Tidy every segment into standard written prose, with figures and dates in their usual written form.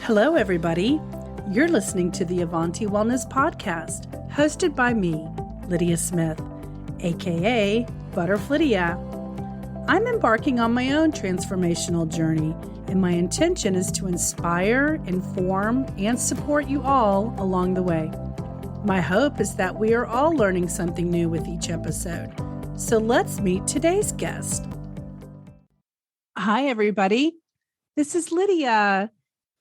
Hello, everybody. You're listening to the Avanti Wellness Podcast, hosted by me, Lydia Smith, aka Butterflydia. I'm embarking on my own transformational journey, and my intention is to inspire, inform, and support you all along the way. My hope is that we are all learning something new with each episode. So let's meet today's guest. Hi, everybody. This is Lydia.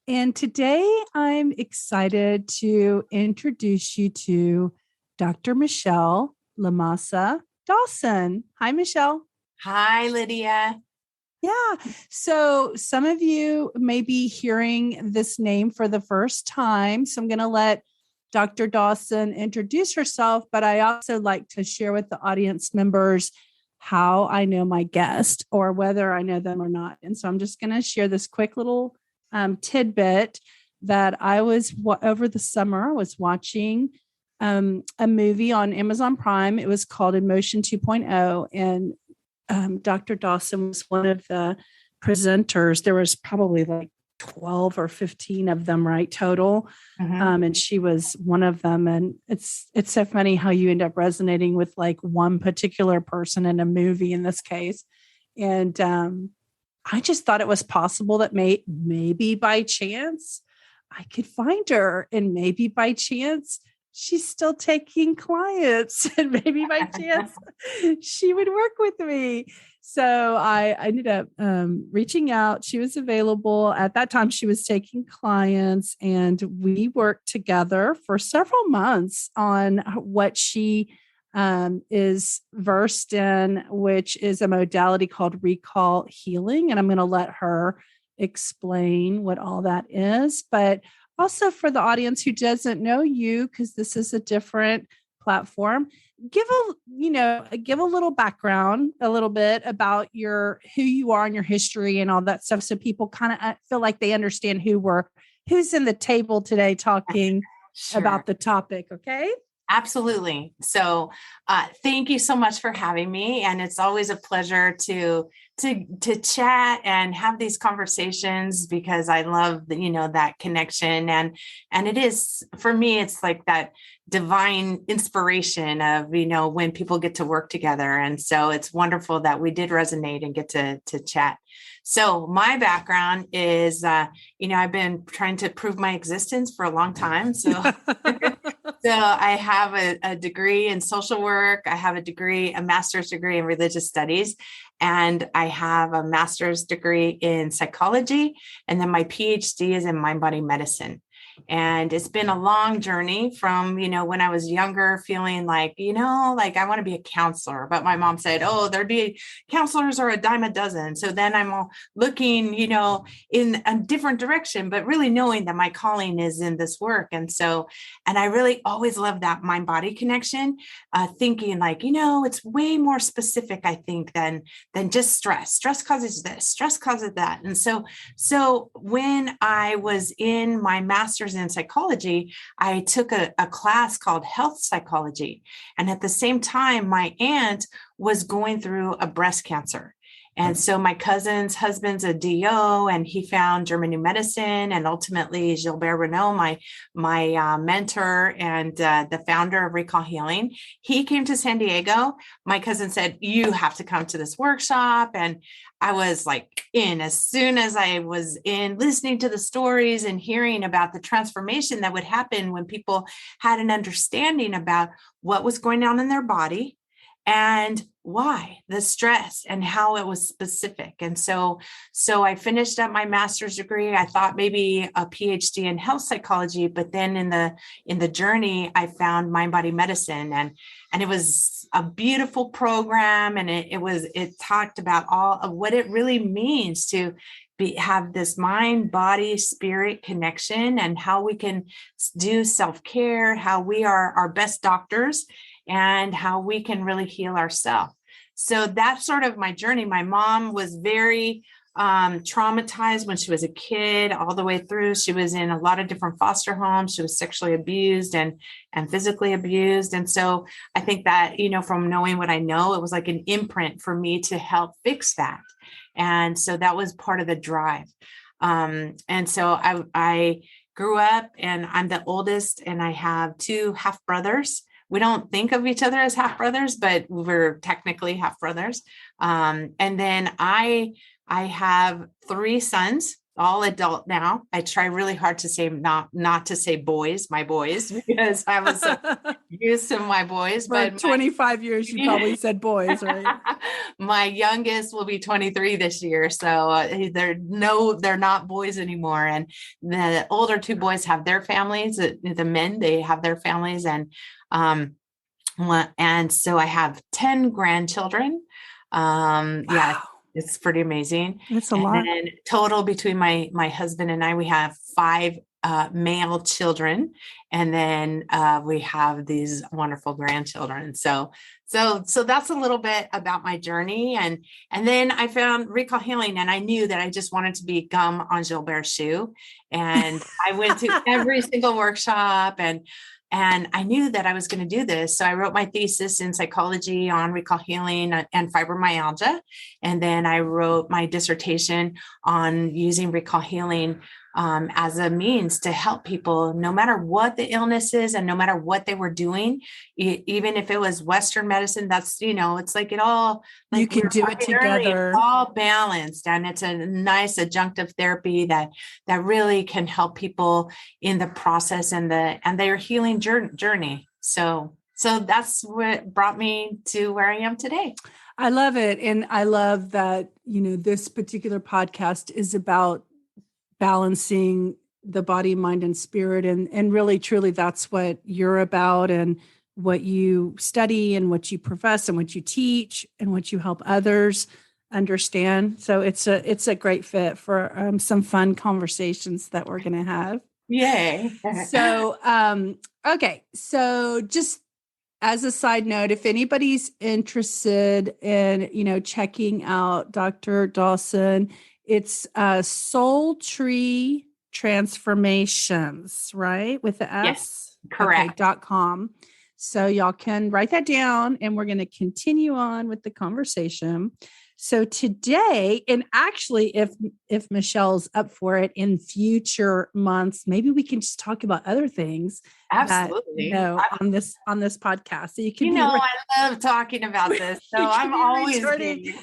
And today I'm excited to introduce you to Dr. Michelle Lamasa-Dawson. Hi, Michelle. Hi, Lydia. Yeah. So some of you may be hearing this name for the first time. So I'm going to let Dr. Dawson introduce herself, but I also like to share with the audience members how I know my guest or whether I know them or not. And so I'm just going to share this quick little tidbit that I was over the summer. I was watching a movie on Amazon Prime. It was called Emotion 2.0, and Dr. Dawson was one of the presenters. There was probably like 12 or 15 of them, right, total. And she was one of them. And it's so funny how you end up resonating with like one particular person in a movie in this case. And I just thought it was possible that maybe by chance I could find her, and maybe by chance she's still taking clients, and maybe by chance she would work with me. So I ended up reaching out. She was available at that time. She was taking clients, and we worked together for several months on what she is versed in, which is a modality called recall healing. And I'm going to let her explain what all that is. But also for the audience who doesn't know you, because this is a different platform, give a little background, a little bit about who you are and your history and all that stuff. So people kind of feel like they understand who's in the table today talking about the topic. Okay. Absolutely. So thank you so much for having me. And it's always a pleasure to chat and have these conversations, because I love that connection. And it is, for me, it's like that divine inspiration of, when people get to work together. And so it's wonderful that we did resonate and get to chat. So my background is, I've been trying to prove my existence for a long time. So So I have a degree in social work. I have a master's degree in religious studies, and I have a master's degree in psychology. And then my PhD is in mind-body medicine. And it's been a long journey from, when I was younger, feeling like, I want to be a counselor. But my mom said, oh, there'd be counselors are a dime a dozen. So then I'm all looking, in a different direction, but really knowing that my calling is in this work. And I really always loved that mind-body connection, thinking like, it's way more specific, I think, than just stress. Stress causes this, stress causes that. And so when I was in my master's in psychology, I took a class called health psychology. And at the same time, my aunt was going through a breast cancer. And so my cousin's husband's a DO, and he found German New Medicine, and ultimately Gilbert Renault, my mentor and the founder of Recall Healing, he came to San Diego. My cousin said, you have to come to this workshop. And I was like as soon as I was in, listening to the stories and hearing about the transformation that would happen when people had an understanding about what was going on in their body and why, the stress and how it was specific. And so I finished up my master's degree. I thought maybe a PhD in health psychology, but then in the journey, I found mind-body medicine, and it was a beautiful program. And it talked about all of what it really means to have this mind, body, spirit connection, and how we can do self-care, how we are our best doctors, and how we can really heal ourselves. So that's sort of my journey. My mom was very traumatized when she was a kid, all the way through. She was in a lot of different foster homes. She was sexually abused and physically abused. And so I think that, from knowing what I know, it was like an imprint for me to help fix that. And so that was part of the drive. And so I grew up, and I'm the oldest, and I have two half brothers. We don't think of each other as half brothers, but we're technically half brothers. And then I have three sons, all adult now. I try really hard to say not to say boys, my boys, because I was used to my boys. For 25 years, you probably said boys, right? My youngest will be 23 this year. So they're not boys anymore. And the older two boys have their families. The men, they have their families. And so I have 10 grandchildren. Wow. Yeah, it's pretty amazing. That's a lot. And total between my husband and I, we have 5 male children, and then we have these wonderful grandchildren. So that's a little bit about my journey. And then I found recall healing, and I knew that I just wanted to be gum on Gilbert's shoe. And I went to every single workshop, and I knew that I was going to do this. So I wrote my thesis in psychology on recall healing and fibromyalgia. And then I wrote my dissertation on using recall healing as a means to help people, no matter what the illness is and no matter what they were doing, even if it was Western medicine, that's, it's like it all, like you can do it together, it's all balanced. And it's a nice adjunctive therapy that really can help people in the process and their healing journey. So that's what brought me to where I am today. I love it. And I love that, this particular podcast is about balancing the body, mind, and spirit. And really, truly, that's what you're about, and what you study, and what you profess, and what you teach, and what you help others understand. So it's a great fit for some fun conversations that we're going to have. Yay. So, okay. So just as a side note, if anybody's interested in, checking out Dr. Dawson, it's Soul Tree Transformations, right? With the S? Yes, correct. Okay, .com. So y'all can write that down, and we're going to continue on with the conversation. So today, and actually, if Michelle's up for it in future months, maybe we can just talk about other things. Absolutely. On this podcast. So you can. I love talking about this. So I'm always you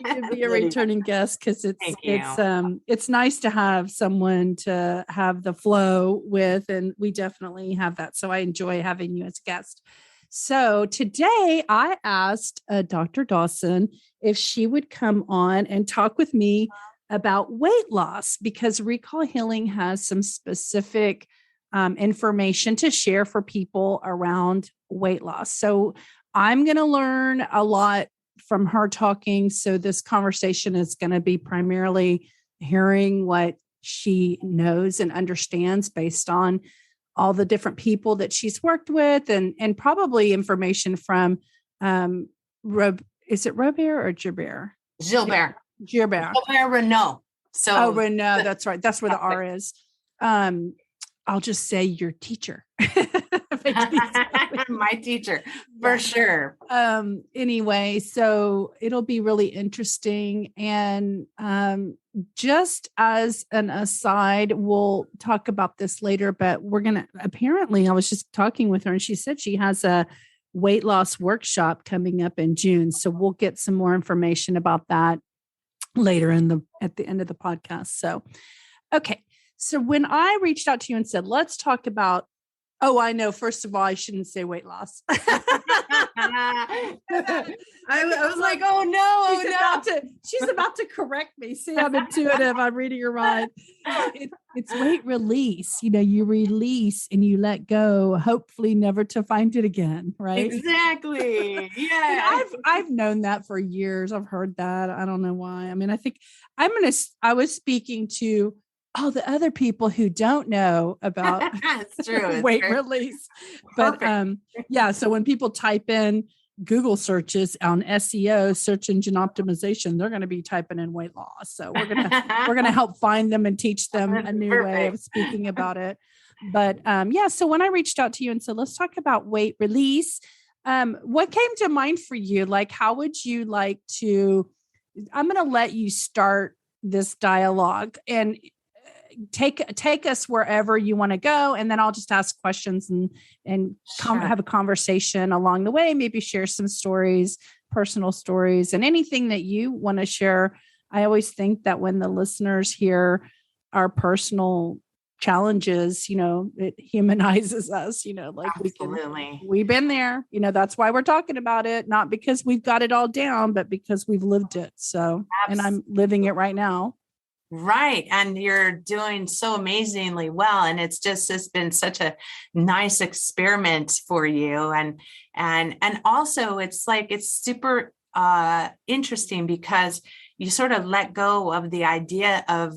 can be a returning guest, because it's nice to have someone to have the flow with, and we definitely have that. So I enjoy having you as a guest. So today I asked Dr. Dawson if she would come on and talk with me about weight loss, because Recall Healing has some specific information to share for people around weight loss. So I'm going to learn a lot from her talking. So this conversation is going to be primarily hearing what she knows and understands based on all the different people that she's worked with, and probably information from is it Robert or Gilbert? Gilbert Renault. So Renault, that's right. That's where the R is. I'll just say your teacher. My teacher, for sure. Anyway, so it'll be really interesting. And just as an aside, we'll talk about this later, but apparently I was just talking with her, and she said she has a weight loss workshop coming up in June. So we'll get some more information about that later at the end of the podcast. So, okay. So when I reached out to you and said, let's talk about, I know, first of all, I shouldn't say weight loss. I was like, oh no, she's about to correct me. See, I'm intuitive. I'm reading her mind. It's weight release. You release and you let go, hopefully never to find it again. Right? Exactly. Yeah. I've known that for years. I've heard that. I don't know why. I mean, I think I was speaking to all the other people who don't know about weight release. But so when people type in Google searches on SEO, search engine optimization, they're going to be typing in weight loss. So we're going to help find them and teach them a new way of speaking about it. But so when I reached out to you and said, let's talk about weight release, what came to mind for you? Like, how would you like to, I'm going to let you start this dialogue, and take us wherever you want to go, and then I'll just ask questions and Sure. have a conversation along the way. Maybe share some stories, personal stories, and anything that you want to share. I always think that when the listeners hear our personal challenges, it humanizes us, like Absolutely. we've been there, that's why we're talking about it, not because we've got it all down, but because we've lived it. So, and I'm living it right now. Right. And you're doing so amazingly well. And it's been such a nice experiment for you. And also it's super interesting because you sort of let go of the idea of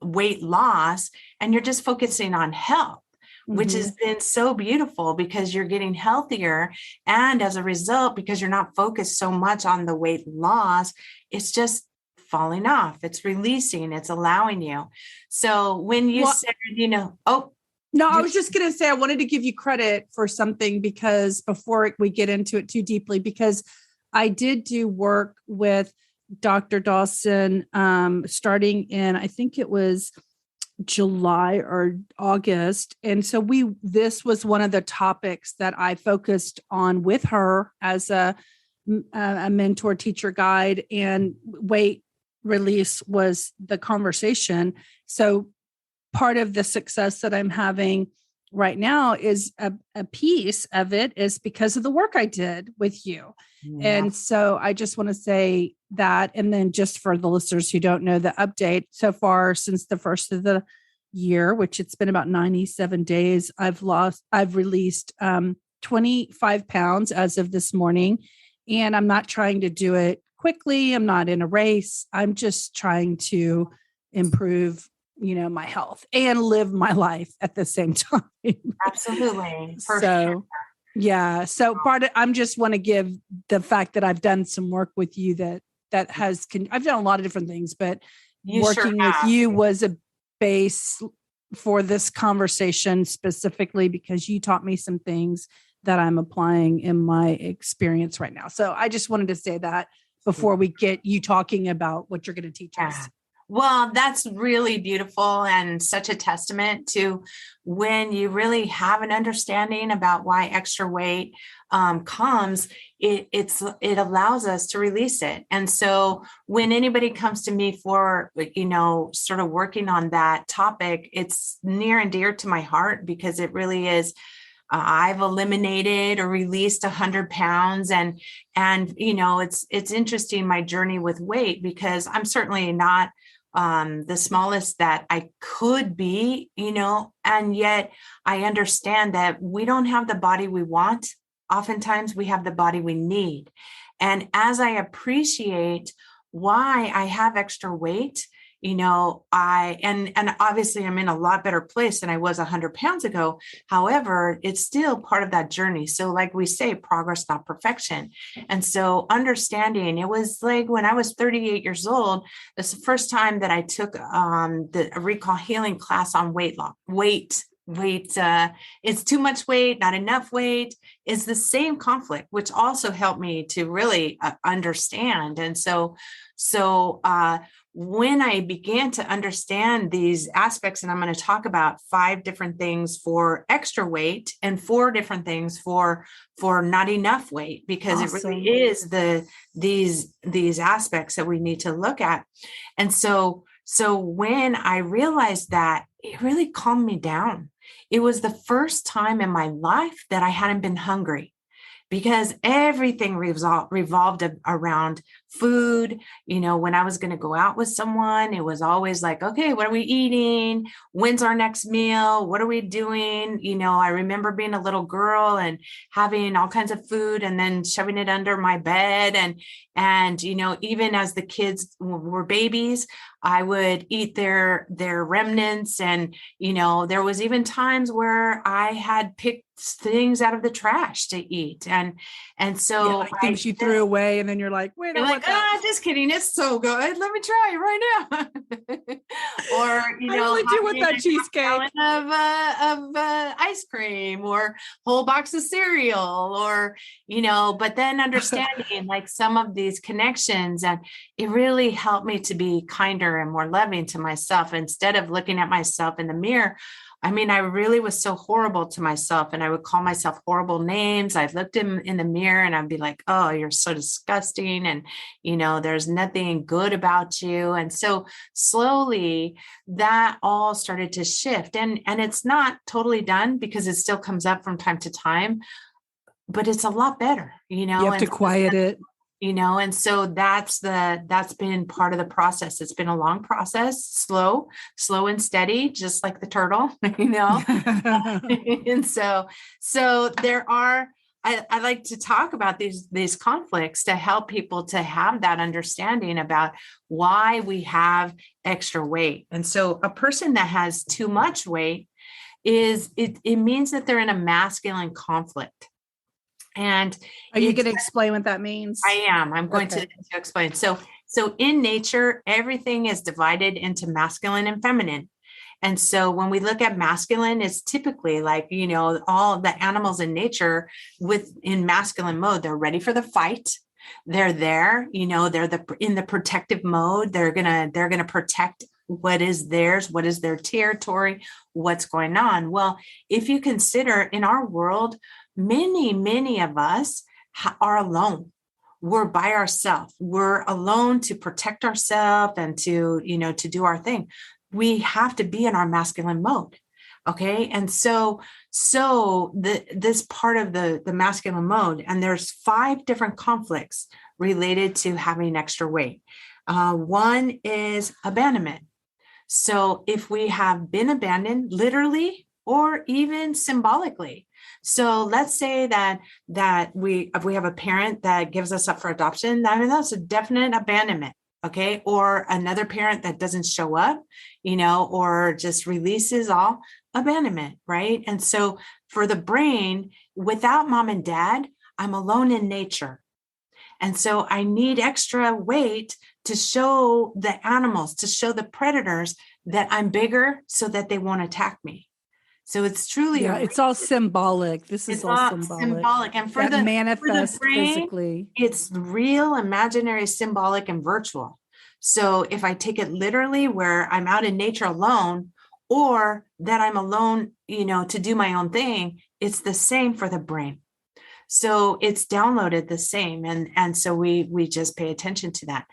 weight loss, and you're just focusing on health, which has been so beautiful because you're getting healthier. And as a result, because you're not focused so much on the weight loss, it's just falling off, it's releasing, it's allowing you. So when you said, I was just going to say, I wanted to give you credit for something, because before we get into it too deeply, because I did do work with Dr. Dawson, starting in, I think it was July or August. And so this was one of the topics that I focused on with her as a mentor, teacher, guide, and weight release was the conversation. So part of the success that I'm having right now is a piece of it is because of the work I did with you. Yeah. And so I just want to say that. And then just for the listeners who don't know the update so far since the first of the year, which it's been about 97 days, I've released 25 pounds as of this morning. And I'm not trying to do it quickly. I'm not in a race. I'm just trying to improve, my health and live my life at the same time. Absolutely. So, yeah. So I'm just want to give the fact that I've done some work with you I've done a lot of different things, but working with you was a base for this conversation specifically because you taught me some things that I'm applying in my experience right now. So I just wanted to say that before we get you talking about what you're going to teach us. Well, that's really beautiful and such a testament to when you really have an understanding about why extra weight comes, it allows us to release it. And so when anybody comes to me for, sort of working on that topic, it's near and dear to my heart because it really is. I've eliminated or released 100 pounds and it's interesting, my journey with weight, because I'm certainly not the smallest that I could be, and yet I understand that we don't have the body we want. Oftentimes we have the body we need. And as I appreciate why I have extra weight, and obviously I'm in a lot better place than I was 100 pounds ago. However, it's still part of that journey. So like we say, progress, not perfection. And so understanding, it was like when I was 38 years old, it's the first time that I took the recall healing class on weight loss, weight. It's too much weight, not enough weight is the same conflict, which also helped me to really understand. And so when I began to understand these aspects, and I'm going to talk about 5 different things for extra weight and 4 different things for not enough weight, because Awesome. It really is these aspects that we need to look at. And so when I realized that, it really calmed me down. It was the first time in my life that I hadn't been hungry, because everything revolved around food. When I was going to go out with someone, it was always like, okay, what are we eating? When's our next meal? What are we doing? I remember being a little girl and having all kinds of food and then shoving it under my bed. And even as the kids were babies, I would eat their remnants. And, there was even times where I had picked things out of the trash to eat. And so things you threw away, and then you're like, wait, just kidding. It's so good. Let me try it right now. Or, I only do with that cheesecake of ice cream or whole box of cereal, or, but then understanding like some of these connections, and it really helped me to be kinder kinder and more loving to myself instead of looking at myself in the mirror. I mean, I really was so horrible to myself, and I would call myself horrible names. I looked in the mirror and I'd be like, oh, you're so disgusting. And, there's nothing good about you. And so slowly that all started to shift, and it's not totally done because it still comes up from time to time, but it's a lot better, You have to quiet it. And so that's been part of the process. It's been a long process, slow and steady, just like the turtle, and so there are, I like to talk about these conflicts to help people to have that understanding about why we have extra weight. And so a person that has too much weight it means that they're in a masculine conflict. And are you going to explain what that means? I am. I'm going to explain. So in nature, everything is divided into masculine and feminine. And so when we look at masculine, it's typically like, all of the animals in nature in masculine mode, they're ready for the fight. They're there, they're in the protective mode. They're going to protect what is theirs, what is their territory, what's going on. Well, if you consider in our world, many of us are alone. We're by ourselves. We're alone to protect ourselves and to do our thing. We have to be in our masculine mode. Okay. And so this part of the masculine mode, and there's 5 different conflicts related to having extra weight. One is abandonment. So if we have been abandoned literally or even symbolically, so let's say that we have a parent that gives us up for adoption. I mean, that's a definite abandonment. Okay. Or another parent that doesn't show up, or just releases all, abandonment. Right. And so for the brain, without mom and dad, I'm alone in nature. And so I need extra weight to show the animals, to show the predators that I'm bigger so that they won't attack me. So it's truly, it's all symbolic. This is all symbolic. And for the brain, physically, it's real, imaginary, symbolic, and virtual. So if I take it literally, where I'm out in nature alone, or that I'm alone, to do my own thing, it's the same for the brain. So it's downloaded the same. And so we just pay attention to that.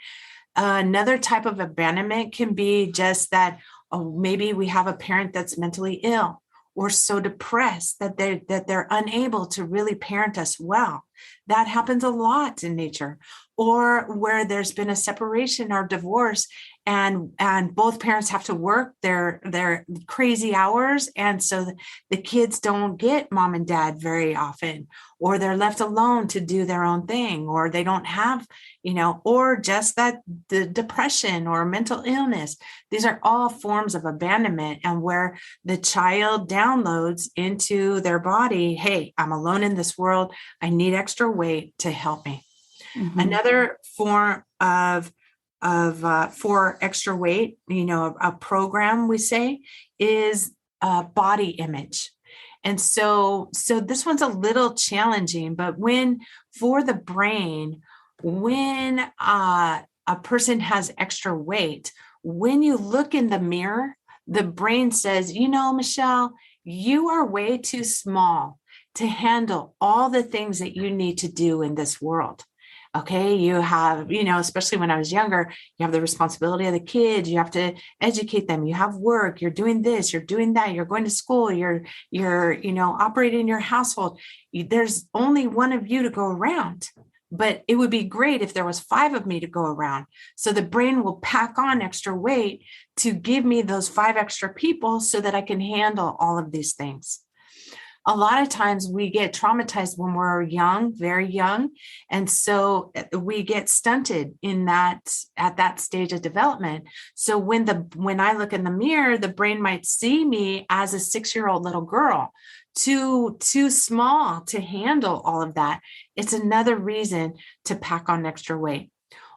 Another type of abandonment can be just that, maybe we have a parent that's mentally ill or so depressed that they're unable to really parent us well. That happens a lot in nature. Or where there's been a separation or divorce, and both parents have to work their crazy hours. And so the kids don't get mom and dad very often, or they're left alone to do their own thing, or they don't have, or just that the depression or mental illness. These are all forms of abandonment, and where the child downloads into their body, hey, I'm alone in this world. I need extra weight to help me. Mm-hmm. Another form of for extra weight, a program we say is body image. And so this one's a little challenging, but for the brain, when a person has extra weight, when you look in the mirror, the brain says, Michelle, you are way too small to handle all the things that you need to do in this world. Okay, you have, especially when I was younger, you have the responsibility of the kids. You have to educate them. You have work. You're doing this. You're doing that. You're going to school. You're operating your household. There's only one of you to go around. But it would be great if there was 5 of me to go around. So the brain will pack on extra weight to give me those 5 extra people so that I can handle all of these things. A lot of times we get traumatized when we're young, very young. And so we get stunted at that stage of development. So when I look in the mirror, the brain might see me as a 6-year-old little girl, too small to handle all of that. It's another reason to pack on extra weight.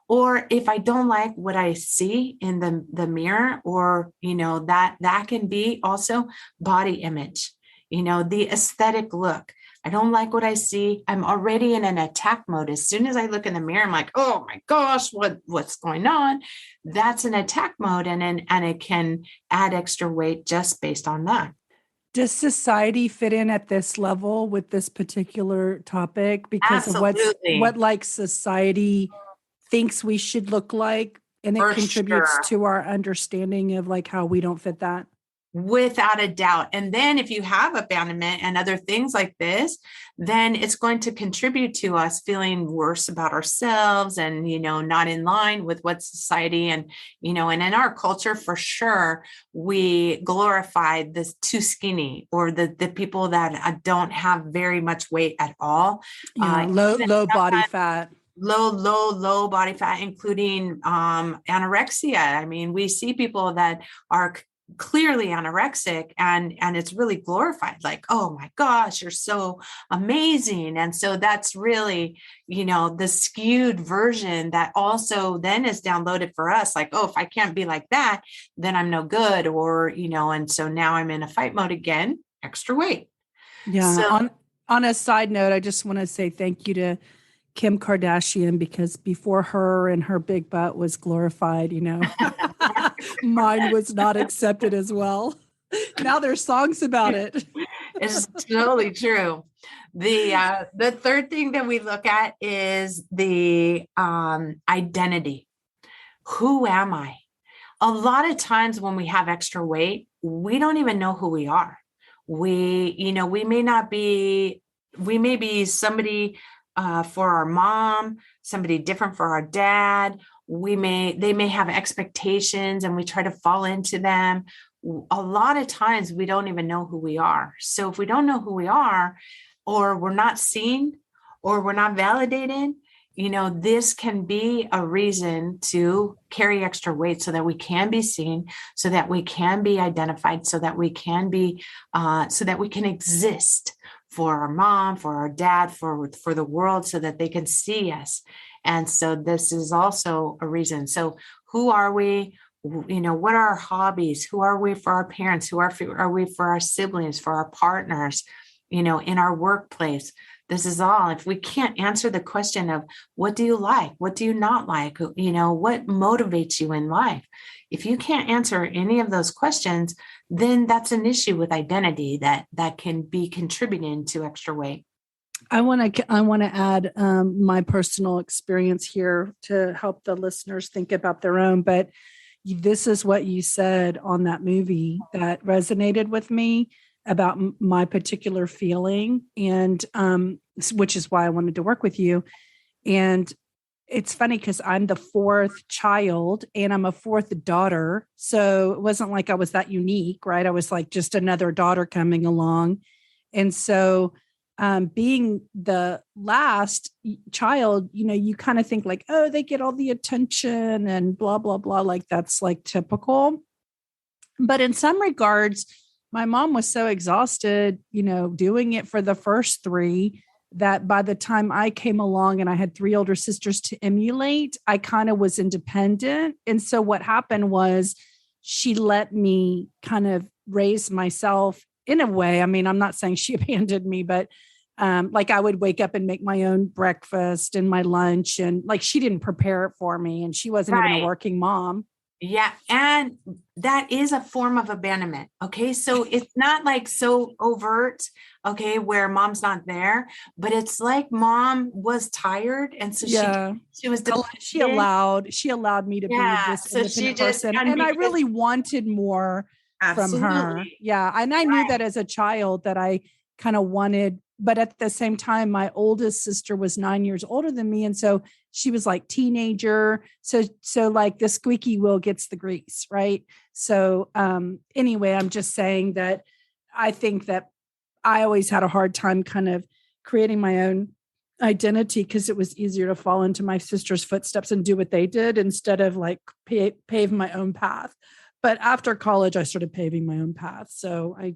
Or if I don't like what I see in the mirror, or, that can be also body image. The aesthetic look. I don't like what I see. I'm already in an attack mode. As soon as I look in the mirror, I'm like, oh my gosh, what's going on? That's an attack mode. And it can add extra weight just based on that. Does society fit in at this level with this particular topic because of Absolutely. what like society thinks we should look like, and it For contributes sure. to our understanding of like how we don't fit that? Without a doubt. And then if you have abandonment and other things like this, then it's going to contribute to us feeling worse about ourselves and, not in line with what society and in our culture, for sure, we glorify this too skinny or the people that don't have very much weight at all. Yeah, low body fat. Low body fat, including anorexia. I mean, we see people that are clearly anorexic and it's really glorified, like, oh my gosh, you're so amazing. And so that's really, the skewed version that also then is downloaded for us, like, oh, if I can't be like that, then I'm no good, or and so now I'm in a fight mode again, extra weight. Yeah. So, on a side note, I just want to say thank you to Kim Kardashian, because before her and her big butt was glorified, mine was not accepted as well. Now there's songs about it. it's totally true. The third thing that we look at is the identity. Who am I? A lot of times when we have extra weight, we don't even know who we are. We may be somebody for our mom, somebody different for our dad. They may have expectations and we try to fall into them. A lot of times we don't even know who we are. So if we don't know who we are, or we're not seen, or we're not validated, this can be a reason to carry extra weight so that we can be seen, so that we can be identified, so that we can exist for our mom, for our dad, for the world, so that they can see us. And so this is also a reason. So who are we? What are our hobbies? Who are we for our parents? Who are we for our siblings, for our partners, in our workplace? This is all. If we can't answer the question of what do you like? What do you not like? What motivates you in life? If you can't answer any of those questions, then that's an issue with identity that can be contributing to extra weight. I want to add my personal experience here to help the listeners think about their own. But this is what you said on that movie that resonated with me about my particular feeling, and which is why I wanted to work with you. And it's funny because I'm the fourth child and I'm a fourth daughter. So it wasn't like I was that unique, right? I was like just another daughter coming along. And so being the last child, you kind of think like, oh, they get all the attention and blah, blah, blah. Like that's like typical. But in some regards, my mom was so exhausted, doing it for the first three, that by the time I came along and I had three older sisters to emulate, I kind of was independent. And so what happened was she let me kind of raise myself in a way. I mean, I'm not saying she abandoned me, but like I would wake up and make my own breakfast and my lunch, and like she didn't prepare it for me, and she wasn't even a working mom. Yeah. And that is a form of abandonment. Okay. So it's not like so overt, okay, where mom's not there, but it's like mom was tired. And so she was, she allowed me to be this independent person. And I really wanted more from her. Yeah. And I knew that as a child that I kind of wanted, but at the same time, my oldest sister was 9 years older than me. And so she was like teenager. So like the squeaky wheel gets the grease, right? So anyway, I'm just saying that I think that I always had a hard time kind of creating my own identity because it was easier to fall into my sister's footsteps and do what they did instead of like pave my own path. But after college, I started paving my own path. So I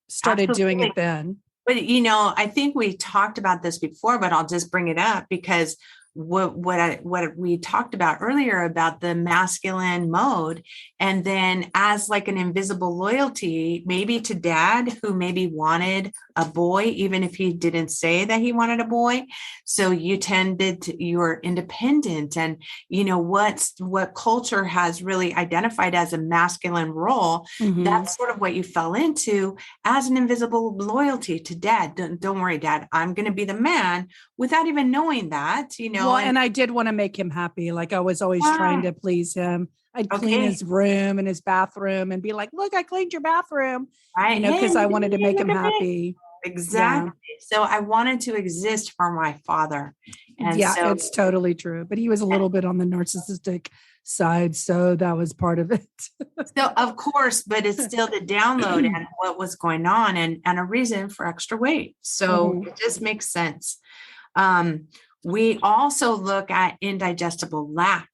started doing it then. But, I think we talked about this before, but I'll just bring it up because what we talked about earlier about the masculine mode. And then as like an invisible loyalty, maybe to dad, who maybe wanted a boy, even if he didn't say that he wanted a boy. So you're independent, and what culture has really identified as a masculine role. That's sort of what you fell into as an invisible loyalty to dad. Don't worry, dad, I'm going to be the man, without even knowing that, Well, and I did want to make him happy. Like I was always trying to please him. I'd clean his room and his bathroom and be like, look, I cleaned your bathroom, right? Because I wanted to make him happy. Exactly. Yeah. So I wanted to exist for my father. And so it's totally true. But he was a little bit on the narcissistic side. So that was part of it. So of course, but it's still the download and what was going on, and a reason for extra weight. So it just makes sense. We also look at indigestible lack.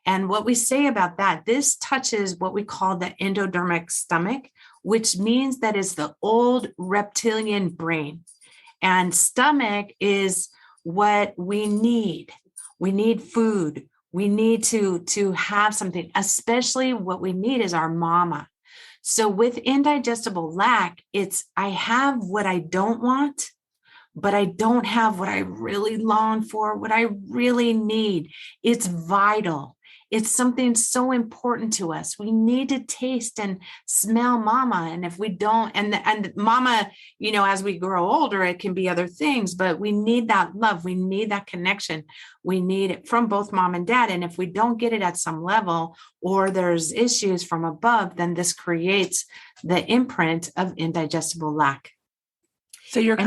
And what we say about that, this touches what we call the endodermic stomach, which means that it's the old reptilian brain. And stomach is what we need. We need food. We need to have something, especially what we need is our mama. So with indigestible lack, it's I have what I don't want, but I don't have what I really long for, what I really need. It's vital. It's something so important to us. We need to taste and smell mama. And if we don't, and mama, as we grow older, it can be other things, but we need that love. We need that connection. We need it from both mom and dad. And if we don't get it at some level, or there's issues from above, then this creates the imprint of indigestible lack. So you're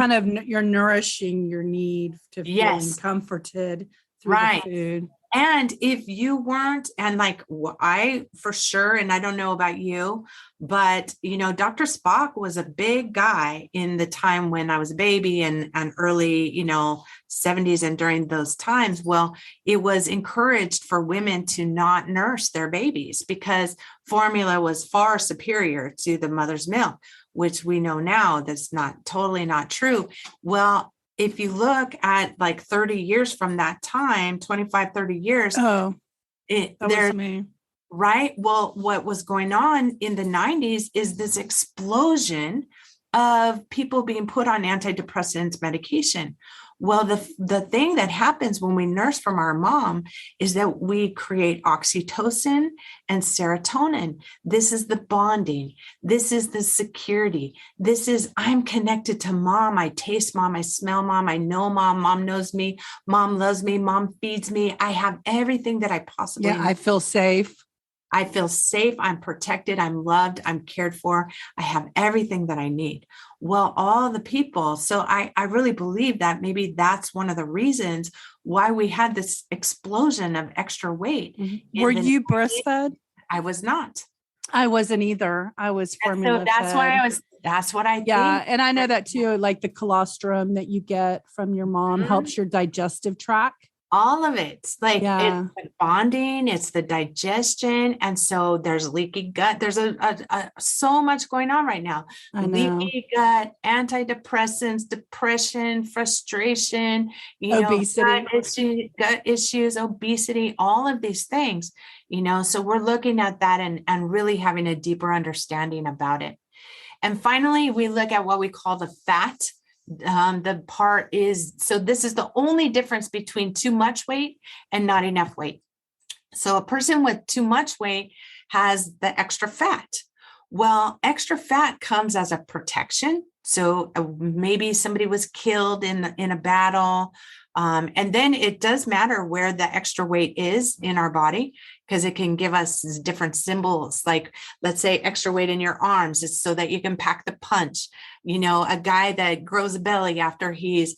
you're nourishing your need to feel comforted through the food. And if you weren't, and like I for sure, and I don't know about you, but Dr. Spock was a big guy in the time when I was a baby and early, 70s, and during those times. Well, it was encouraged for women to not nurse their babies because formula was far superior to the mother's milk, which we know now that's totally not true. Well, if you look at like 30 years from that time, 25, 30 years. Oh, that was me. Right. Well, what was going on in the 90s is this explosion of people being put on antidepressant medication. Well, the thing that happens when we nurse from our mom is that we create oxytocin and serotonin. This is the bonding. This is the security. This is, I'm connected to mom. I taste mom. I smell mom. I know mom. Mom knows me. Mom loves me. Mom feeds me. I have everything that I possibly need. I feel safe. I feel safe. I'm protected. I'm loved. I'm cared for. I have everything that I need. Well, all the people. So I really believe that maybe that's one of the reasons why we had this explosion of extra weight. Mm-hmm. Were you breastfed? I was not. I wasn't either. I was formula fed. So that's why that's what I think. Yeah. And I know that too, like the colostrum that you get from your mom helps your digestive tract. All of it. It's like it's the bonding, it's the digestion. And so there's leaky gut. There's so much going on right now. Leaky gut, antidepressants, depression, frustration, obesity, gut issues, obesity, all of these things, so we're looking at that and really having a deeper understanding about it. And finally, we look at what we call the fat. The part is, so this is the only difference between too much weight and not enough weight. So a person with too much weight has the extra fat. Well, extra fat comes as a protection. So maybe somebody was killed in a battle. And then it does matter where the extra weight is in our body, because it can give us different symbols. Like, let's say extra weight in your arms, it's so that you can pack the punch. A guy that grows a belly after he's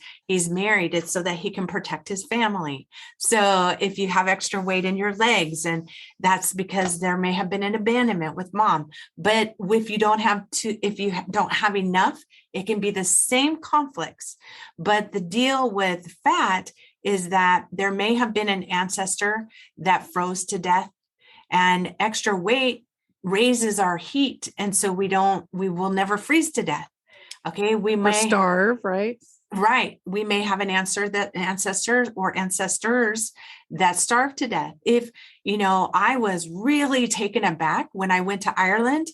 married, it's so that he can protect his family. So if you have extra weight in your legs, and that's because there may have been an abandonment with mom. But if you don't have enough, it can be the same conflicts. But the deal with fat is that there may have been an ancestor that froze to death, and extra weight raises our heat. And so we will never freeze to death. Okay. We may starve, right? Right. We may have an ancestors that starved to death. If, I was really taken aback when I went to Ireland.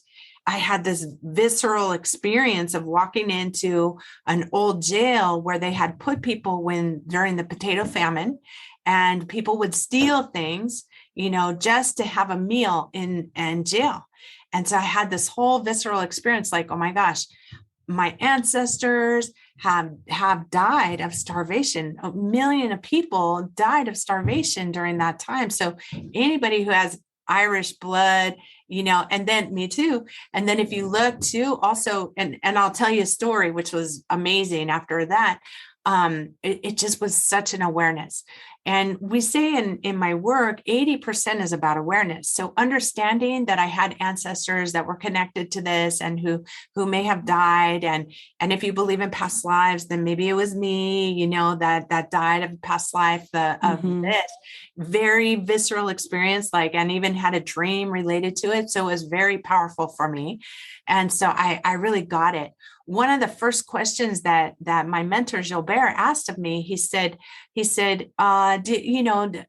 I had this visceral experience of walking into an old jail where they had put people during the potato famine, and people would steal things, just to have a meal in jail. And so I had this whole visceral experience like, oh my gosh, my ancestors have died of starvation. 1 million of people died of starvation during that time. So anybody who has Irish blood, and then me too. And then if you look too, also, and I'll tell you a story, which was amazing after that. It just was such an awareness. And we say in my work, 80% is about awareness. So understanding that I had ancestors that were connected to this and who may have died. And if you believe in past lives, then maybe it was me, that died of past life of this very visceral experience, and even had a dream related to it. So it was very powerful for me. And so I really got it. One of the first questions that my mentor Gilbert asked of me, he said,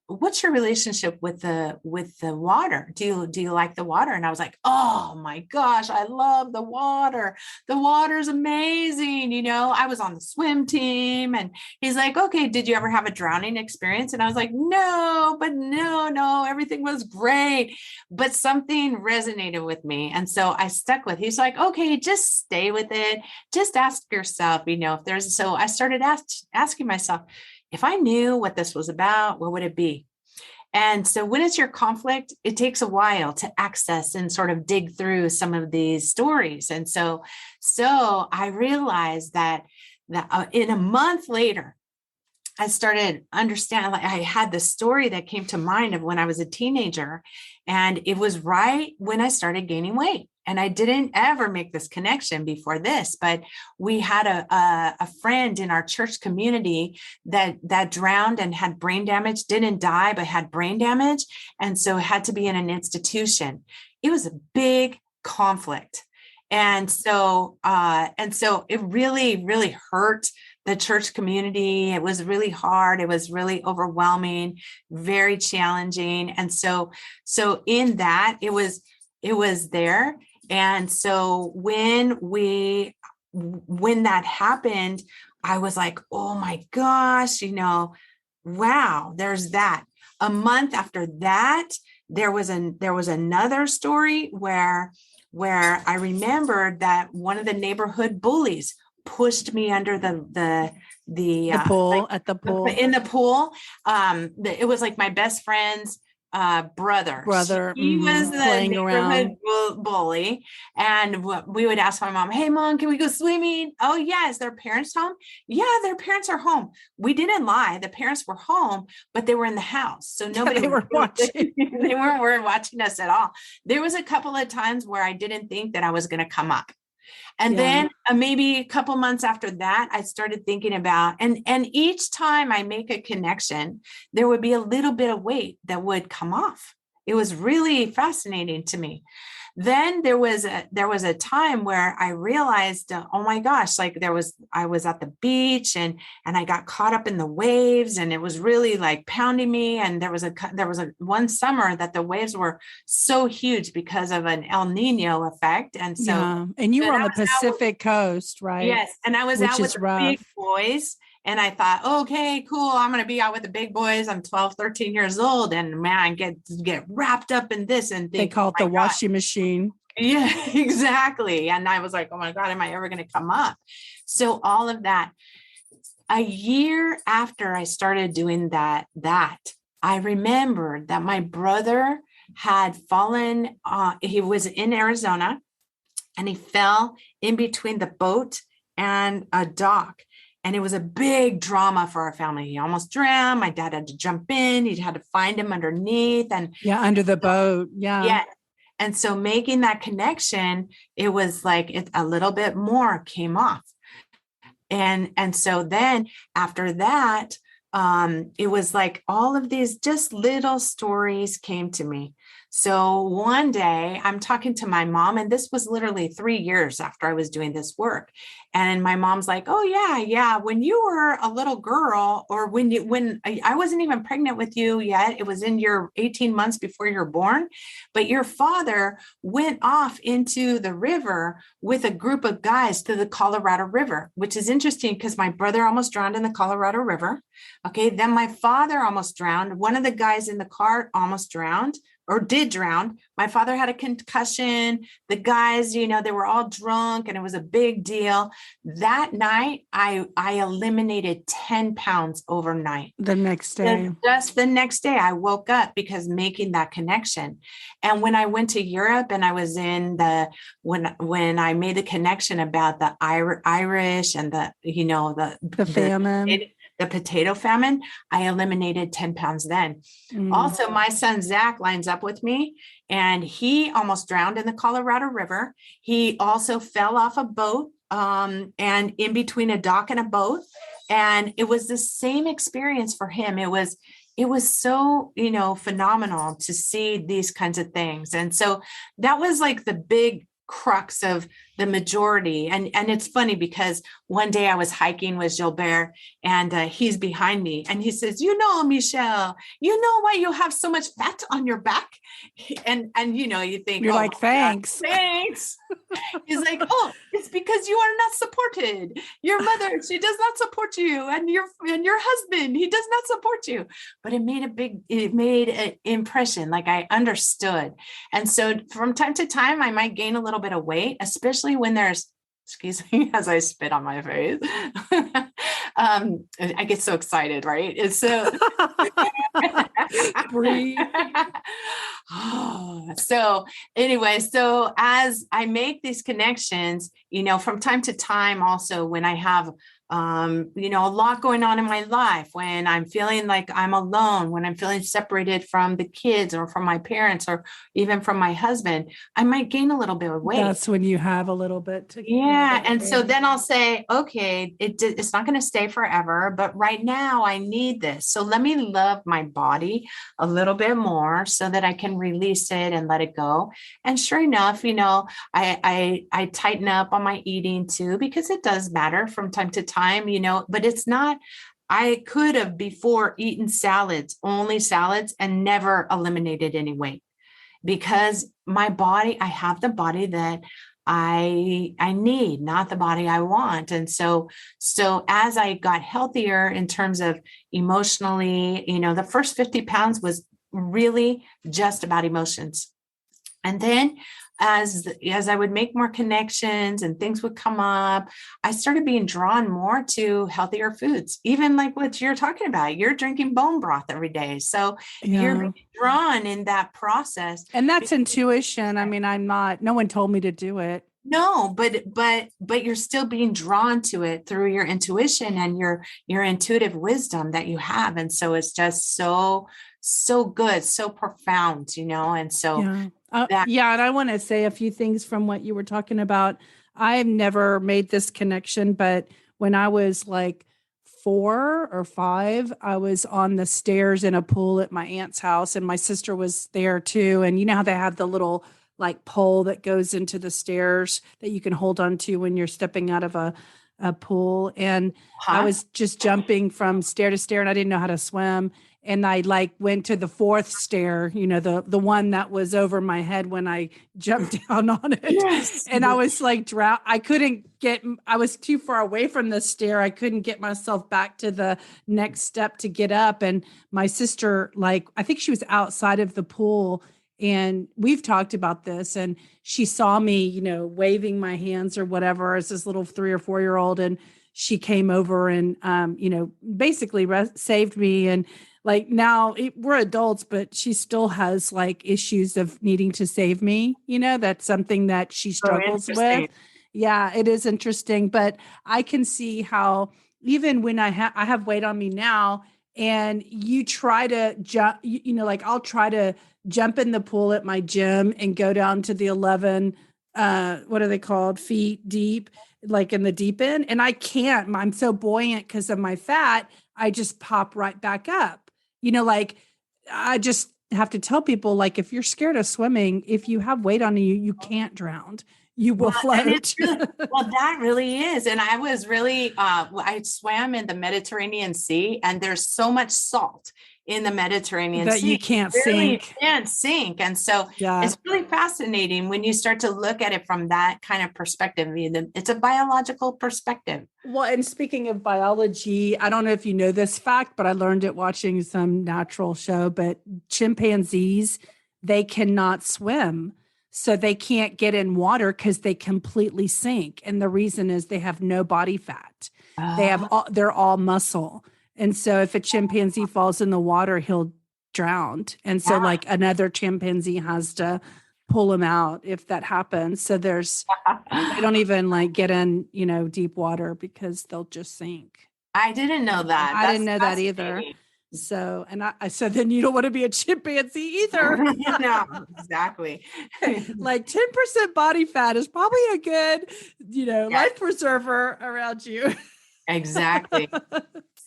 what's your relationship with the water? Do you like the water? And I was like, oh my gosh, I love the water. The water's amazing. I was on the swim team. And he's like, okay, did you ever have a drowning experience? And I was like, no, everything was great. But something resonated with me. And so I stuck with, he's like, okay, just stay with it. Just ask yourself, if there's, so I started asking myself, if I knew what this was about, what would it be? And so when it's your conflict, it takes a while to access and sort of dig through some of these stories. And so I realized that in a month later, I started understanding, I had this story that came to mind of when I was a teenager, and it was right when I started gaining weight. And I didn't ever make this connection before this, but we had a friend in our church community that drowned and had brain damage, didn't die, but had brain damage. And so had to be in an institution. It was a big conflict. And so it really, really hurt the church community. It was really hard. It was really overwhelming, very challenging. And so in that, it was there. And so when that happened, I was like, oh my gosh, wow, there's that. A month after that, there was another story where I remembered that one of the neighborhood bullies pushed me under the pool, at the pool, in the pool. It was like my best friend's brother. He was the neighborhood bully. And we would ask my mom, hey mom, can we go swimming? Oh yeah. Is their parents home? Yeah, their parents are home. We didn't lie. The parents were home, but they were in the house. So nobody they were watching. They weren't watching us at all. There was a couple of times where I didn't think that I was going to come up. And then maybe a couple months after that, I started thinking about, and each time I make a connection, there would be a little bit of weight that would come off. It was really fascinating to me. Then there was a time where I realized, oh my gosh, I was at the beach and I got caught up in the waves, and it was really like pounding me. And there was a one summer that the waves were so huge because of an El Nino effect. And so, and you were on the Pacific coast, right? Yes. And I was out with the big boys. And I thought, okay, cool. I'm going to be out with the big boys. I'm 12, 13 years old. And man, get wrapped up in this and think, they call it the washing machine. Yeah, exactly. And I was like, oh my God, am I ever going to come up? So all of that. A year after I started doing that, I remembered that my brother had fallen. He was in Arizona and he fell in between the boat and a dock. And it was a big drama for our family. He almost drowned. My dad had to jump in. He had to find him underneath. And under the boat. Yeah. And so making that connection, it was like a little bit more came off. And so then after that, it was like all of these just little stories came to me. So one day I'm talking to my mom, and this was literally 3 years after I was doing this work. And my mom's like, "Oh yeah, yeah. When you were a little girl, or when I wasn't even pregnant with you yet, it was in your 18 months before you're born, but your father went off into the river with a group of guys to the Colorado River," which is interesting because my brother almost drowned in the Colorado River. Okay, then my father almost drowned. One of the guys in the car almost drowned, or did drown. My father had a concussion. The guys, they were all drunk, and it was a big deal. That night, I eliminated 10 pounds overnight. The next day. Just the next day, I woke up because making that connection. And when I went to Europe, and I was when I made the connection about the Irish and The famine. The potato famine, I eliminated 10 pounds then. Also, my son, Zach, lines up with me, and he almost drowned in the Colorado River. He also fell off a boat, and in between a dock and a boat. And it was the same experience for him. It was so, phenomenal to see these kinds of things. And so that was like the big crux of the majority. And it's funny because one day I was hiking with Gilbert, and he's behind me, and he says, "Michelle, you know why you have so much fat on your back?" And you think, you're "Oh, like, thanks. Thanks." He's like, "Oh, it's because you are not supported. Your mother, she does not support you. And your husband, he does not support you." But it made an impression. Like, I understood. And so from time to time, I might gain a little bit of weight, especially when there's, excuse me, as I spit on my face. I get so excited, right? It's so Breathe. So anyway, so as I make these connections, from time to time, also when I have, a lot going on in my life, when I'm feeling like I'm alone, when I'm feeling separated from the kids or from my parents or even from my husband, I might gain a little bit of weight. That's when you have a little bit to. Yeah. And so then I'll say, okay, it's not going to stay forever, but right now I need this. So let me love my body a little bit more so that I can release it and let it go. And sure enough, I tighten up on my eating too, because it does matter from time to time, but it's not. I could have before eaten only salads, and never eliminated any weight, because my body, I have the body that I need, not the body I want. And so as I got healthier in terms of emotionally, the first 50 pounds was really just about emotions. And then as I would make more connections and things would come up, I started being drawn more to healthier foods, even like what you're talking about. You're drinking bone broth every day. So you're being drawn in that process. And that's intuition. I mean, no one told me to do it. No, but you're still being drawn to it through your intuition and your intuitive wisdom that you have. And so it's just so good, so profound, and so and I want to say a few things from what you were talking about. I've never made this connection, but when I was like 4 or 5, I was on the stairs in a pool at my aunt's house, and my sister was there too. And you know how they have the little like pole that goes into the stairs that you can hold on to when you're stepping out of a pool. And I was just jumping from stair to stair, and I didn't know how to swim. And I went to the 4th stair, the one that was over my head when I jumped down on it. Yes. And I was I was too far away from the stair. I couldn't get myself back to the next step to get up. And my sister, I think she was outside of the pool, and we've talked about this, and she saw me, waving my hands or whatever as this little 3 or 4-year-old. And she came over and, basically saved me. And now we're adults, but she still has issues of needing to save me. That's something that she struggles with. Yeah, it is interesting. But I can see how even when I have weight on me now, and you try to jump, I'll try to jump in the pool at my gym and go down to the 11, what are they called? Feet deep, in the deep end. And I can't, I'm so buoyant because of my fat. I just pop right back up, have to tell people, like, if you're scared of swimming, if you have weight on you, you can't drown. You will And it's float. really, well, that really is. And I was really, I swam in the Mediterranean Sea, and there's so much salt in the Mediterranean That Sea. you can't Really sink. can't sink. And so Yeah. it's really fascinating when you start to look at it from that kind of perspective. It's a biological perspective. Well, and speaking of biology, I don't know if you know this fact, but I learned it watching some natural show, but chimpanzees, they cannot swim. So they can't get in water because they completely sink. And the reason is they have no body fat. They're all muscle. And so if a chimpanzee falls in the water, he'll drown. And so like another chimpanzee has to pull him out if that happens. So they don't even like get in, deep water because they'll just sink. I didn't know that. I didn't know that either. So, so then you don't want to be a chimpanzee either. No, exactly. Like 10% body fat is probably a good, life preserver around you. Exactly.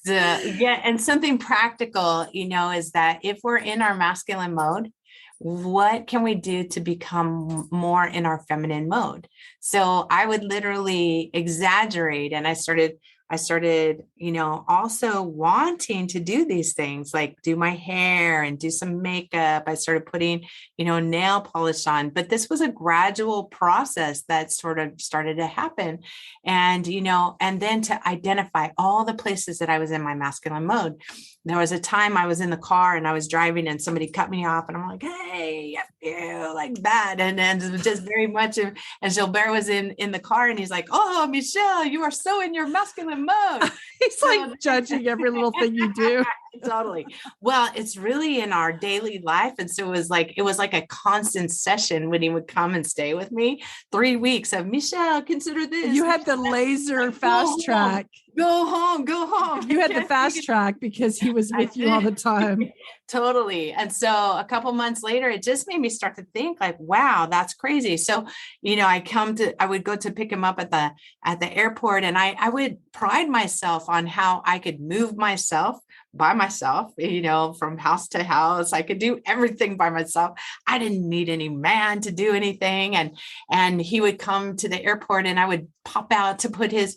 And something practical, is that if we're in our masculine mode, what can we do to become more in our feminine mode? So I would literally exaggerate, and I started, also wanting to do these things, like do my hair and do some makeup. I started putting, nail polish on, but this was a gradual process that sort of started to happen. And, and then to identify all the places that I was in my masculine mode. There was a time I was in the car and I was driving and somebody cut me off and I'm like, hey, F you, like that. And just very much. And Gilbert was in the car and he's like, oh, Michelle, you are so in your masculine mode. He's like judging every little thing you do. Totally. Well, it's really in our daily life. And so it was like a constant session when he would come and stay with me. 3 weeks of Michelle, consider this. You had the laser fast track. Go home. You had the fast track because he was with you all the time. Totally. And so a couple months later, it just made me start to think like, wow, that's crazy. So, I would go to pick him up at the airport, and I would pride myself on how I could move myself by myself, from house to house. I could do everything by myself. I didn't need any man to do anything. And he would come to the airport and I would pop out to put his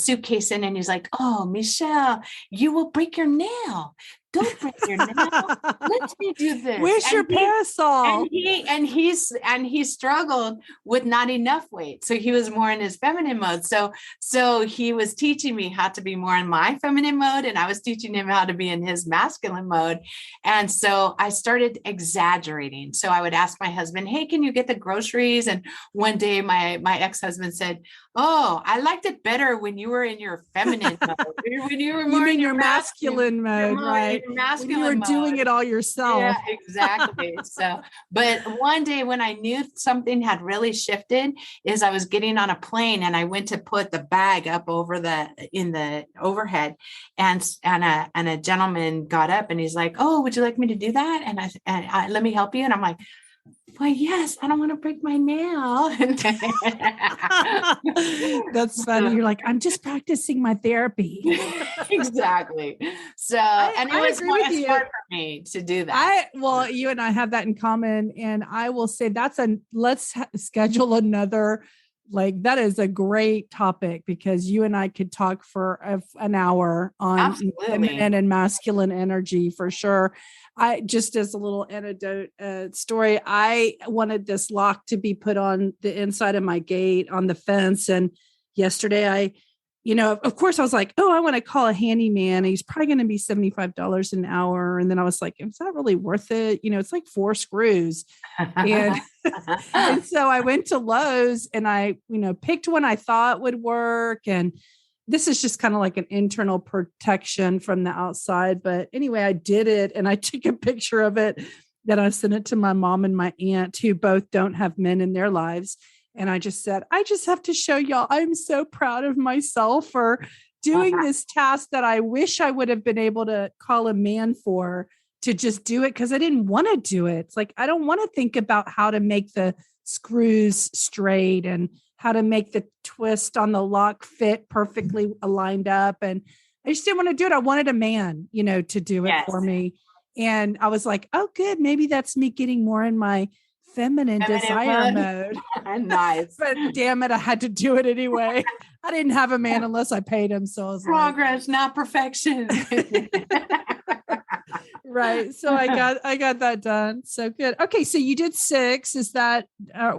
suitcase in. And he's like, oh, Michelle, you will break your nail. Don't break your nail. Let me do this. Where's your parasol? And he struggled with not enough weight. So he was more in his feminine mode. So he was teaching me how to be more in my feminine mode, and I was teaching him how to be in his masculine mode. And so I started exaggerating. So I would ask my husband, hey, can you get the groceries? And one day my ex-husband said, oh, I liked it better when you were in your feminine mode. When you were more in your masculine mode, right? When you were doing it all yourself. Yeah, exactly. So, but one day when I knew something had really shifted is I was getting on a plane and I went to put the bag up in the overhead, and a gentleman got up and he's like, oh, would you like me to do that? And I let me help you. And I'm like, well, yes, I don't want to break my nail. That's funny. You're like, I'm just practicing my therapy. Exactly. So, and it was smart for me to do that. You and I have that in common. And I will say let's schedule another, like, that is a great topic, because you and I could talk for an hour on feminine and masculine energy for sure. I just, as a little anecdote story, I wanted this lock to be put on the inside of my gate on the fence. And yesterday of course I was like, oh, I want to call a handyman. He's probably going to be $75 an hour. And then I was like, is that really worth it? It's like 4 screws. And, and so I went to Lowe's and I, picked one I thought would work. And this is just kind of like an internal protection from the outside. But anyway, I did it and I took a picture of it that I sent it to my mom and my aunt, who both don't have men in their lives. And I just said, I just have to show y'all, I'm so proud of myself for doing this task that I wish I would have been able to call a man for, to just do it, because I didn't want to do it. It's like, I don't want to think about how to make the screws straight and how to make the twist on the lock fit perfectly aligned up. And I just didn't want to do it. I wanted a man, to do it for me. And I was like, oh, good. Maybe that's me getting more in my feminine desire mode. Nice. But damn it, I had to do it anyway. I didn't have a man unless I paid him. So I was progress, not perfection. Right. So I got that done. So good. Okay. So you did 6. Is that,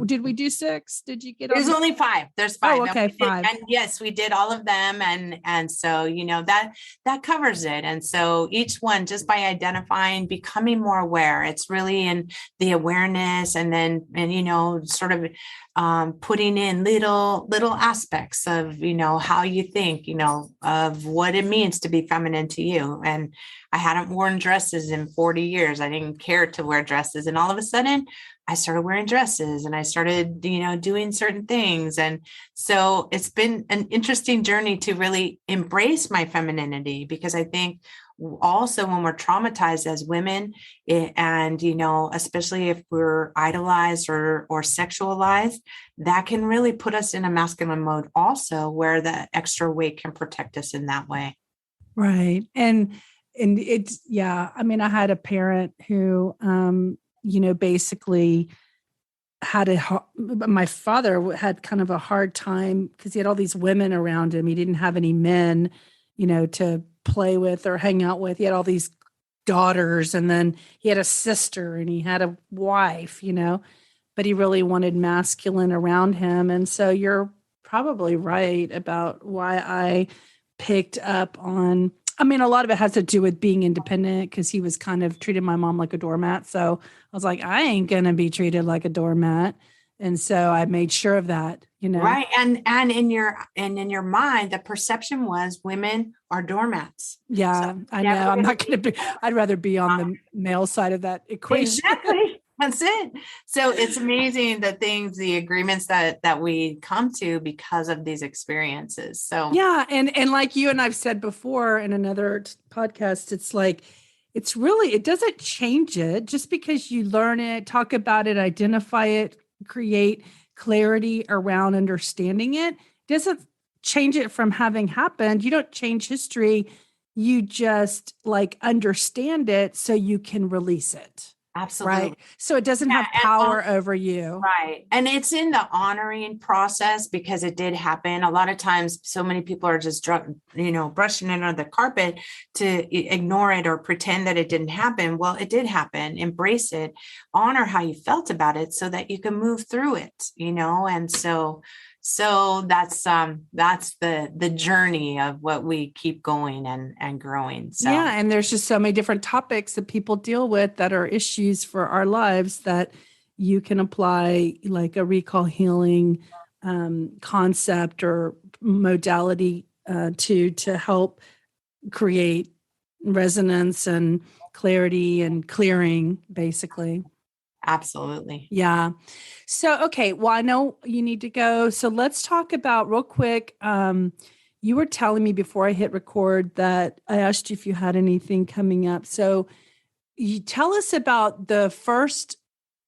did we do 6? Did you get on? There's only 5. There's 5. Oh, okay. 5. And yes, we did all of them. And so, that covers it. And so each one, just by identifying, becoming more aware, it's really in the awareness and sort of putting in little aspects of, how you think, of what it means to be feminine to you. And I hadn't worn dresses in 40 years. I didn't care to wear dresses. And all of a sudden I started wearing dresses and I started, doing certain things. And so it's been an interesting journey to really embrace my femininity, because I think also when we're traumatized as women especially if we're idolized or sexualized, that can really put us in a masculine mode also, where the extra weight can protect us in that way. Right. And it's, I mean, I had a parent who, basically my father had kind of a hard time because he had all these women around him. He didn't have any men, to play with or hang out with. He had all these daughters, and then he had a sister and he had a wife, but he really wanted masculine around him. And so you're probably right about why I picked up on, I mean, a lot of it has to do with being independent, because he was kind of treated my mom like a doormat. So I was like, I ain't going to be treated like a doormat. And so I made sure of that, Right. And in your mind, the perception was women are doormats. Yeah, so, I know. I'm not going to be, I'd rather be on the male side of that equation. Exactly. That's it. So it's amazing the agreements that we come to because of these experiences. So yeah. And like you and I've said before in another podcast, it's like, it doesn't change it just because you learn it, talk about it, identify it, create clarity around understanding it. Doesn't change it from having happened. You don't change history. You just understand it so you can release it. Absolutely. Right. So it doesn't have power over you. Right. And it's in the honoring process, because it did happen. A lot of times, so many people are just, brushing it under the carpet to ignore it or pretend that it didn't happen. Well, it did happen. Embrace it, honor how you felt about it so that you can move through it, and so that's the journey of what we keep going and growing. So yeah, and there's just so many different topics that people deal with that are issues for our lives that you can apply like a recall healing concept or modality to help create resonance and clarity and clearing, basically. Absolutely. Yeah. So, okay. Well, I know you need to go. So let's talk about real quick. You were telling me before I hit record that I asked you if you had anything coming up. So you tell us about the first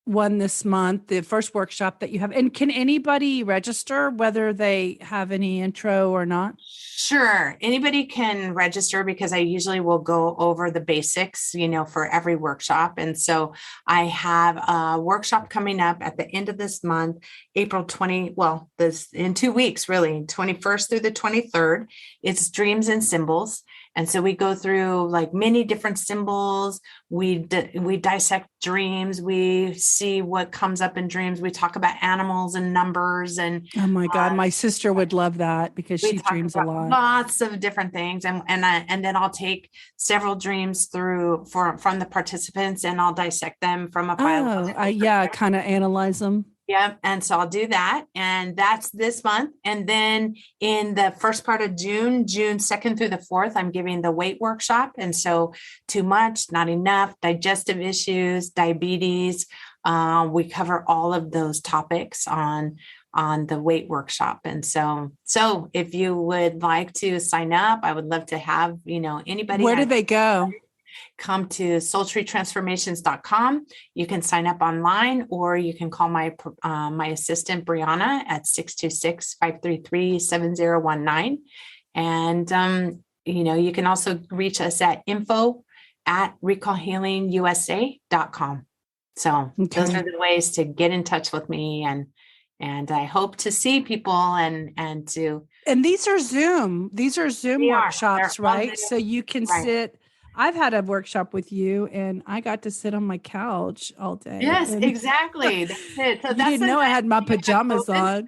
one this month, the first workshop that you have. And can anybody register, whether they have any intro or not? Sure. Anybody can register, because I usually will go over the basics, for every workshop. And so I have a workshop coming up at the end of this month, April 20, this in 2 weeks, really, 21st through the 23rd. It's dreams and symbols. And so we go through many different symbols. We dissect dreams. We see what comes up in dreams. We talk about animals and numbers. And oh my God, my sister would love that, because she dreams a lot. Lots of different things. And then I'll take several dreams from the participants, and I'll dissect them from a biological kind of analyze them. Yeah. And so I'll do that. And that's this month. And then in the first part of June 2nd through the 4th, I'm giving the weight workshop. And so too much, not enough, digestive issues, diabetes. We cover all of those topics on the weight workshop. And so if you would like to sign up, I would love to have, anybody. Where do they go? Come to soultreetransformations.com. You can sign up online, or you can call my assistant, Brianna, at 626-533-7019. And, you can also reach us at at recallhealingusa.com. So those are the ways to get in touch with me, and I hope to see people and these are Zoom workshops, right? Zoom. So you can sit. I've had a workshop with you and I got to sit on my couch all day. Yes, exactly. That's it. So you didn't know I had my pajamas on.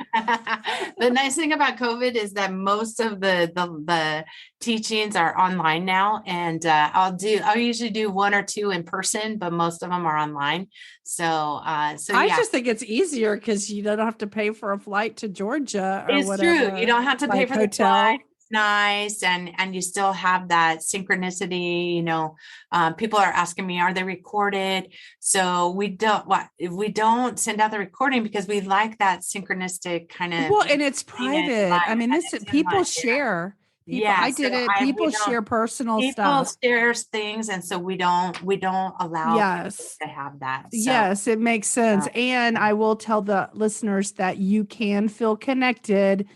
The nice thing about COVID is that most of the teachings are online now, and I'll usually do one or two in person, but most of them are online. So I just think it's easier because you don't have to pay for a flight to Georgia or whatever. It's true. You don't have to pay for the flight. Nice. And you still have that synchronicity, people are asking me, are they recorded? So we don't send out the recording because we like that synchronistic kind of, and it's private. I mean, people share. I did it. People share personal stuff. People share things. And so we don't allow to have that. So, yes, it makes sense. And I will tell the listeners that you can feel connected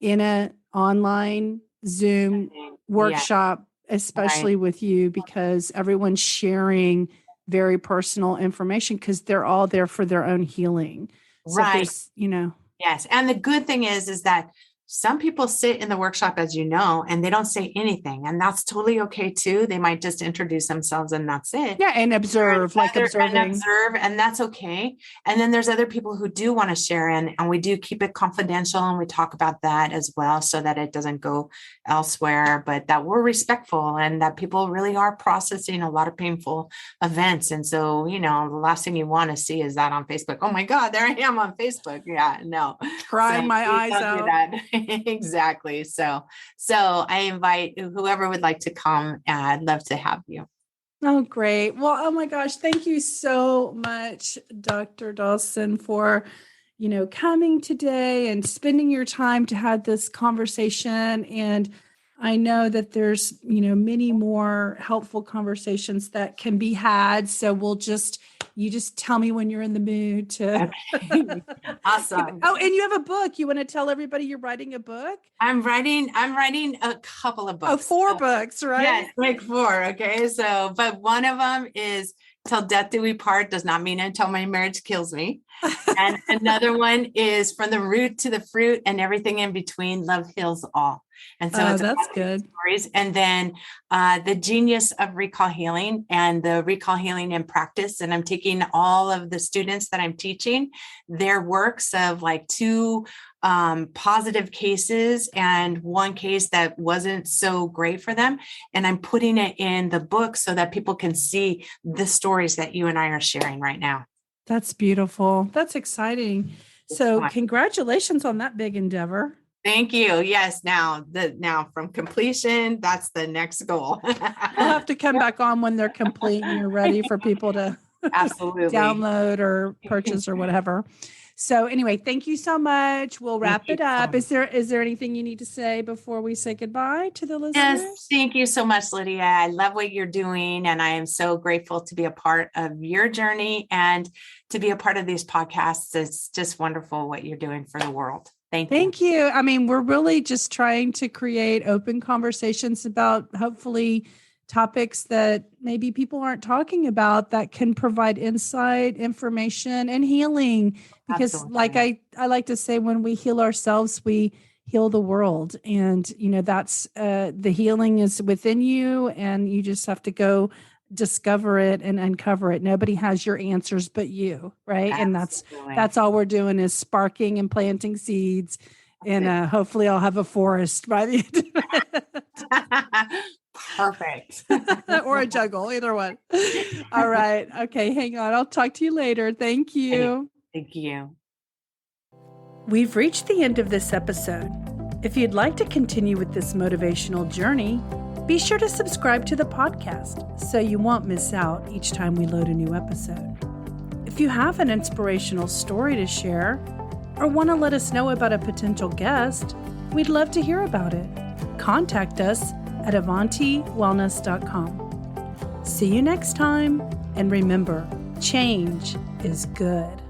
in a online Zoom workshop, especially with you, because everyone's sharing very personal information because they're all there for their own healing. So yes. And the good thing is that some people sit in the workshop, as you know, and they don't say anything, and that's totally okay too. They might just introduce themselves and that's it. Yeah. And observe, and that's okay. And then there's other people who do want to share and we do keep it confidential, and we talk about that as well so that it doesn't go elsewhere, but that we're respectful and that people really are processing a lot of painful events. And so, the last thing you want to see is that on Facebook. Oh my God, there I am on Facebook. Yeah, no. Crying my eyes out. Exactly. So I invite whoever would like to come. I'd love to have you. Oh, great. Well, oh my gosh. Thank you so much, Dr. Dawson, for, coming today and spending your time to have this conversation. And I know that there's, many more helpful conversations that can be had. So you just tell me when you're in the mood to. Okay. Awesome. Oh, and you have a book. You want to tell everybody you're writing a book? I'm writing a couple of books. Oh, 4 books, right? Yes, like 4. Okay. So, but one of them is Till Death Do We Part, does not mean until my marriage kills me. And another one is From the Root to the Fruit and Everything in Between, Love Heals All. And so that's good. Stories. And then The Genius of Recall Healing and the Recall Healing in Practice. And I'm taking all of the students that I'm teaching, their works of like 2 positive cases and 1 case that wasn't so great for them. And I'm putting it in the book so that people can see the stories that you and I are sharing right now. That's beautiful. That's exciting. So congratulations on that big endeavor. Thank you. Yes. Now from completion, that's the next goal. We'll have to come back on when they're complete and you're ready for people to absolutely download or purchase or whatever. So anyway, thank you so much. We'll wrap it up. Is there anything you need to say before we say goodbye to the listeners? Yes. Thank you so much, Lydia. I love what you're doing. And I am so grateful to be a part of your journey and to be a part of these podcasts. It's just wonderful what you're doing for the world. Thank you. I mean, we're really just trying to create open conversations about hopefully topics that maybe people aren't talking about that can provide insight, information, and healing. Because absolutely. Like I like to say, when we heal ourselves, we heal the world. And, that's the healing is within you, and you just have to go discover it and uncover it. Nobody has your answers but you, right? Absolutely. And that's all we're doing is sparking and planting seeds. And hopefully I'll have a forest by the end of it. Perfect. Or a jungle, either one. All right. Okay, hang on. I'll talk to you later. Thank you. Thank you. We've reached the end of this episode. If you'd like to continue with this motivational journey, be sure to subscribe to the podcast so you won't miss out each time we load a new episode. If you have an inspirational story to share or want to let us know about a potential guest, we'd love to hear about it. Contact us at AvantiWellness.com. See you next time, and remember, change is good.